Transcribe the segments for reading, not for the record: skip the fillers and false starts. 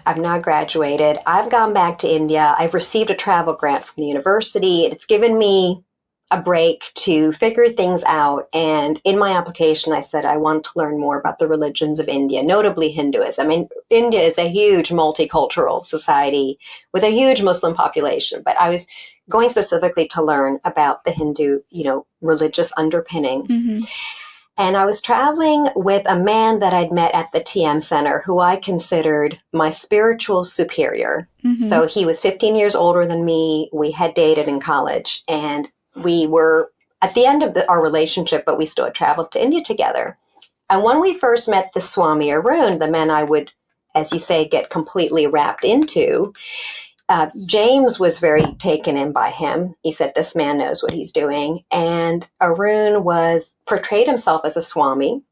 I've now graduated. I've gone back to India. I've received a travel grant from the university. It's given me a break to figure things out. And in my application, I said I want to learn more about the religions of India, notably Hinduism. I mean, India is a huge multicultural society with a huge Muslim population, but I was going specifically to learn about the Hindu, religious underpinnings. Mm-hmm. And I was traveling with a man that I'd met at the TM Center who I considered my spiritual superior. Mm-hmm. So he was 15 years older than me. We had dated in college, and we were at the end of our relationship, but we still had traveled to India together. And when we first met the Swami Arun, the man I would, as you say, get completely wrapped into, James was very taken in by him. He said, this man knows what he's doing. And Arun portrayed himself as a Swami.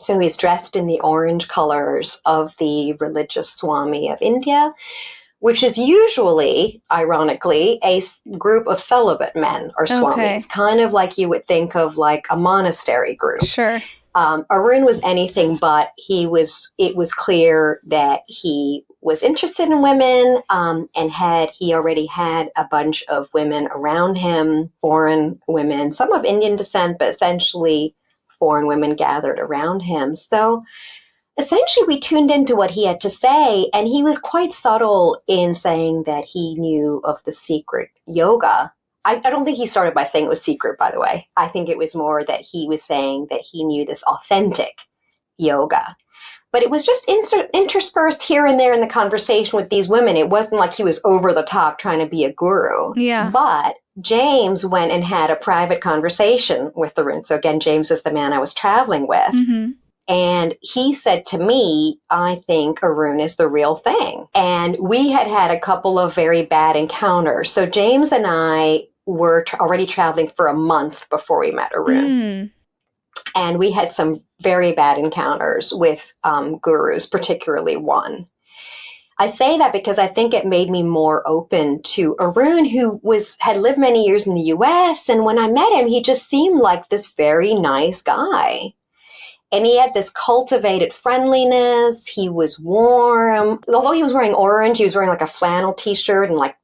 So he's dressed in the orange colors of the religious Swami of India, which is usually, ironically, a group of celibate men or swamis, kind of like you would think of like a monastery group. Sure. Arun was anything but. It was clear that he was interested in women, and he already had a bunch of women around him, foreign women, some of Indian descent, but essentially foreign women gathered around him. So essentially, we tuned into what he had to say, and he was quite subtle in saying that he knew of the secret yoga. I don't think he started by saying it was secret, by the way. I think it was more that he was saying that he knew this authentic yoga. But it was just interspersed here and there in the conversation with these women. It wasn't like he was over the top trying to be a guru. Yeah. But James went and had a private conversation with Arun. So again, James is the man I was traveling with. Mm-hmm. And he said to me, I think Arun is the real thing. And we had a couple of very bad encounters. So James and I were already traveling for a month before we met Arun. Mm. And we had some very bad encounters with gurus, particularly one. I say that because I think it made me more open to Arun, who had lived many years in the U.S. And when I met him, he just seemed like this very nice guy. And he had this cultivated friendliness. He was warm. Although he was wearing orange, he was wearing like a flannel t-shirt and like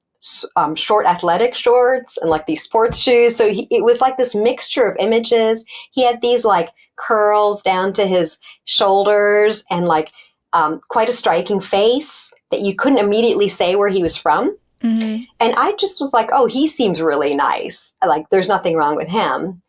short athletic shorts and like these sports shoes. So it was like this mixture of images. He had these like curls down to his shoulders and like quite a striking face that you couldn't immediately say where he was from. Mm-hmm. And I just was like, oh, he seems really nice. Like there's nothing wrong with him.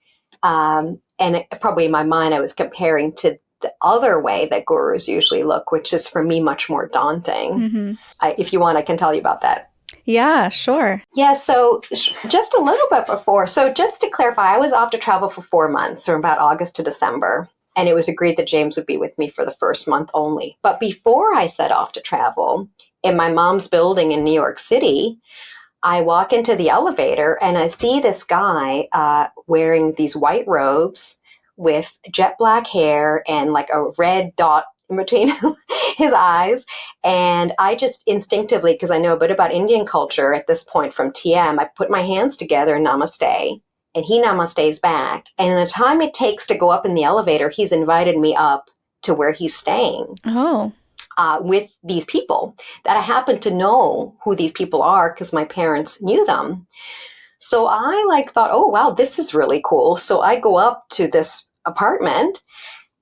And probably in my mind, I was comparing to the other way that gurus usually look, which is for me much more daunting. Mm-hmm. If you want, I can tell you about that. Yeah, sure. Yeah, so just a little bit before. So just to clarify, I was off to travel for 4 months, or about August to December. And it was agreed that James would be with me for the first month only. But before I set off to travel, in my mom's building in New York City, I walk into the elevator and I see this guy wearing these white robes with jet black hair and like a red dot in between his eyes. And I just instinctively, because I know a bit about Indian culture at this point from TM, I put my hands together, namaste, and he namastes back. And in the time it takes to go up in the elevator, he's invited me up to where he's staying. Oh. With these people that I happen to know who these people are because my parents knew them. So I thought, oh, wow, this is really cool. So I go up to this apartment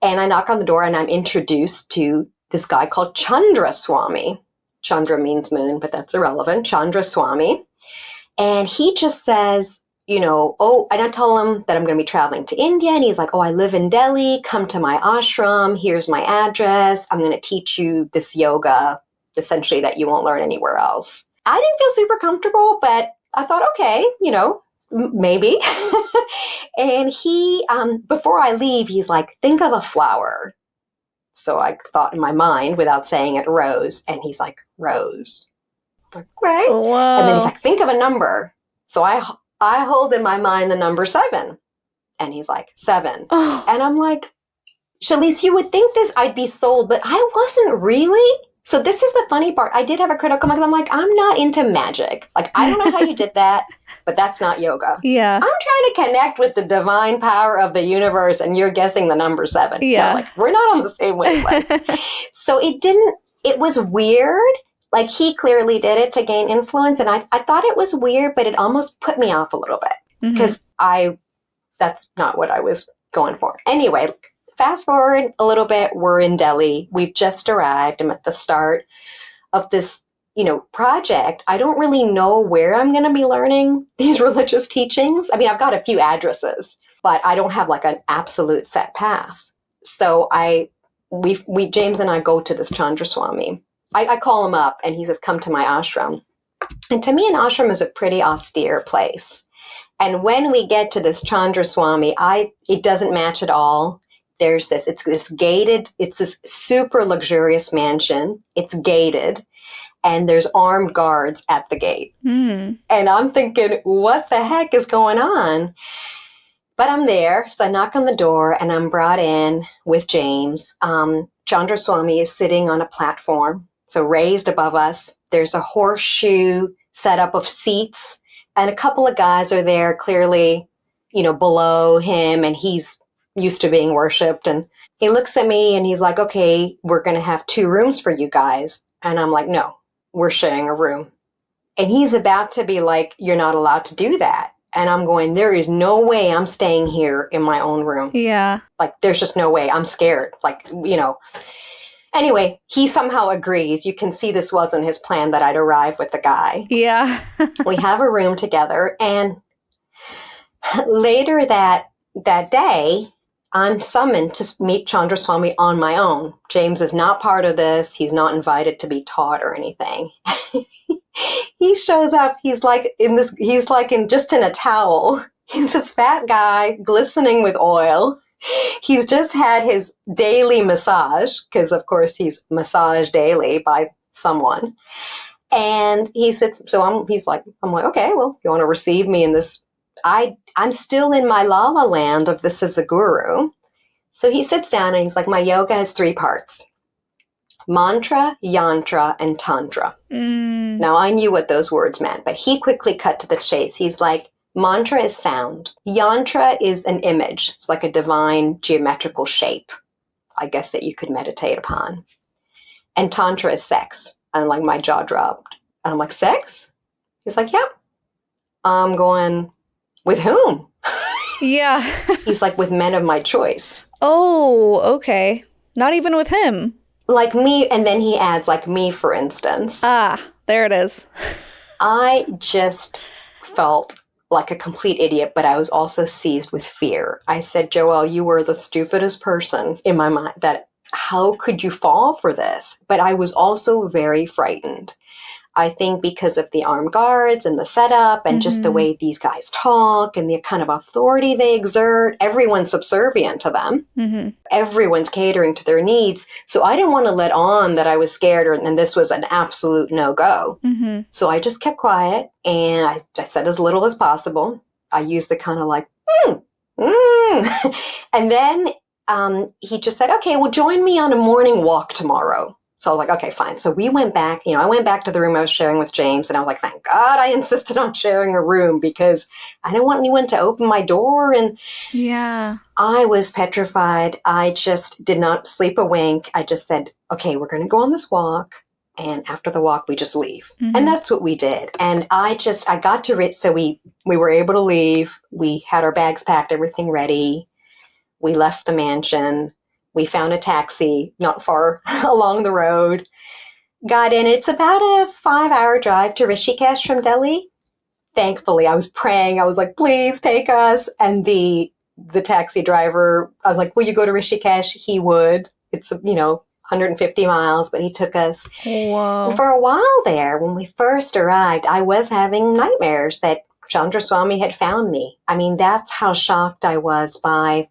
and I knock on the door and I'm introduced to this guy called Chandra Swami. Chandra means moon, but that's irrelevant. Chandra Swami. And he just says, and I tell him that I'm going to be traveling to India. And he's like, oh, I live in Delhi. Come to my ashram. Here's my address. I'm going to teach you this yoga, essentially, that you won't learn anywhere else. I didn't feel super comfortable, but I thought, okay, maybe. And he, before I leave, he's like, think of a flower. So I thought in my mind, without saying it, rose. And he's like, rose. I'm like, right. Whoa. And then he's like, think of a number. So I hold in my mind the number 7. And he's like, 7. Oh. And I'm like, Shalise, you would think I'd be sold, but I wasn't really. So this is the funny part. I did have a critical mind. I'm like, I'm not into magic. Like, I don't know how you did that, but that's not yoga. Yeah. I'm trying to connect with the divine power of the universe, and you're guessing the number 7. Yeah. Like, we're not on the same wavelength. So it didn't it was weird. Like he clearly did it to gain influence. And I thought it was weird, but it almost put me off a little bit because that's not what I was going for. Anyway, fast forward a little bit. We're in Delhi. We've just arrived. I'm at the start of this, project. I don't really know where I'm going to be learning these religious teachings. I mean, I've got a few addresses, but I don't have like an absolute set path. So we James and I go to this Chandra Swami. I call him up and he says, come to my ashram. And to me, an ashram is a pretty austere place. And when we get to this Chandra Swami, it doesn't match at all. It's this super luxurious mansion. It's gated. And there's armed guards at the gate. And I'm thinking, what the heck is going on? But I'm there, so I knock on the door, and I'm brought in with James. Chandra Swami is sitting on a platform, so raised above us. There's a horseshoe setup of seats, and a couple of guys are there, clearly, below him, and he's used to being worshipped. And he looks at me, and he's like, okay, we're going to have 2 rooms for you guys. And I'm like, no. We're sharing a room. And he's about to be like, you're not allowed to do that. And I'm going, there is no way I'm staying here in my own room. Yeah. Like, there's just no way. I'm scared. Like, Anyway, he somehow agrees. You can see this wasn't his plan that I'd arrive with the guy. Yeah. We have a room together. And later that day, I'm summoned to meet Chandra Swami on my own. James is not part of this. He's not invited to be taught or anything. He shows up. He's like in a towel. He's this fat guy glistening with oil. He's just had his daily massage because, of course, he's massaged daily by someone. And he sits. So I'm like, okay, well, you want to receive me in this? I'm still in my la-la land of this is a guru. So he sits down and he's like, my yoga has 3 parts. Mantra, yantra, and tantra. Now, I knew what those words meant, but he quickly cut to the chase. He's like, mantra is sound. Yantra is an image. It's like a divine geometrical shape, I guess, that you could meditate upon. And tantra is sex. And like my jaw dropped. And I'm like, sex? He's like, yeah. I'm going, with whom? Yeah. He's like, with men of my choice. Oh, okay. Not even with him. Like me, and then he adds, like me, for instance. Ah, there it is. I just felt like a complete idiot, but I was also seized with fear. I said, Joelle, you were the stupidest person in my mind. That how could you fall for this? But I was also very frightened. I think because of the armed guards and the setup and just the way these guys talk and the kind of authority they exert, everyone's subservient to them. Everyone's catering to their needs. So I didn't want to let on that I was scared and this was an absolute no-go. So I just kept quiet and I said as little as possible. I used the kind of like, and then he just said, okay, well, join me on a morning walk tomorrow. So I was like, okay, fine. So we went back, I went back to the room I was sharing with James and I was like, thank God I insisted on sharing a room because I didn't want anyone to open my door. And yeah, I was petrified. I just did not sleep a wink. I just said, okay, we're going to go on this walk. And after the walk, we just leave. And that's what we did. And I got to it. So we were able to leave. We had our bags packed, everything ready. We left the mansion. We found a taxi not far along the road, got in. It's about a 5-hour drive to Rishikesh from Delhi. Thankfully, I was praying. I was like, please take us. And the taxi driver, I was like, will you go to Rishikesh? He would. It's, 150 miles, but he took us. Whoa. And for a while there, when we first arrived, I was having nightmares that Chandra Swami had found me. I mean, that's how shocked I was by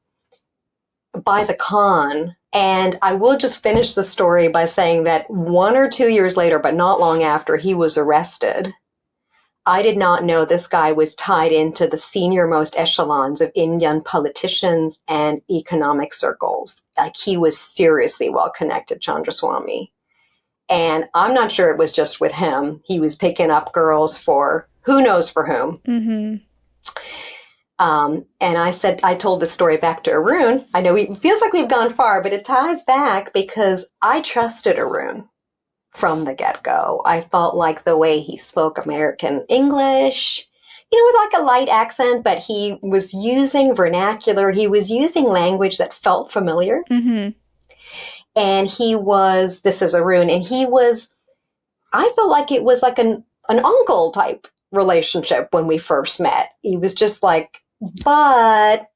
the con. And I will just finish the story by saying that 1 or 2 years later, but not long after he was arrested, I did not know this guy was tied into the senior most echelons of Indian politicians and economic circles. Like he was seriously well connected, Chandra Swami. And I'm not sure it was just with him. He was picking up girls for who knows for whom. And I told this story back to Arun. I know it feels like we've gone far, but it ties back because I trusted Arun. from the get-go. I felt like the way he spoke American English, you know, it was like a light accent, but he was using vernacular. He was using language that felt familiar. Mm-hmm. And this is Arun, and I felt like it was like an uncle type relationship when we first met. He was just like, but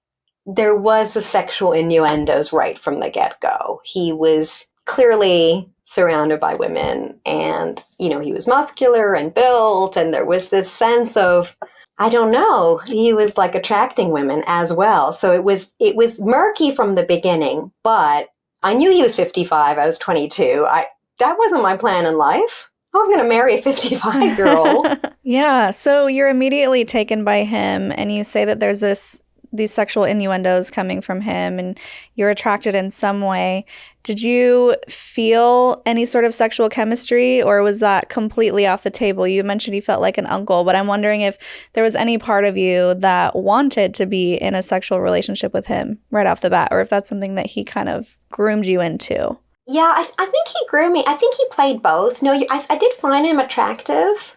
there was a sexual innuendos right from the get-go. He was clearly surrounded by women, and you know, he was muscular and built, and there was this sense of, I don't know, he was like attracting women as well. So it was murky from the beginning, but I knew he was 55. I was 22. That wasn't my plan in life. I was going to marry a 55-year-old. Yeah, so you're immediately taken by him, and you say that there's these sexual innuendos coming from him, and you're attracted in some way. Did you feel any sort of sexual chemistry, or was that completely off the table? You mentioned you felt like an uncle, but I'm wondering if there was any part of you that wanted to be in a sexual relationship with him right off the bat, or if that's something that he kind of groomed you into. Yeah, I think he grew me. I think he played both. No, I did find him attractive.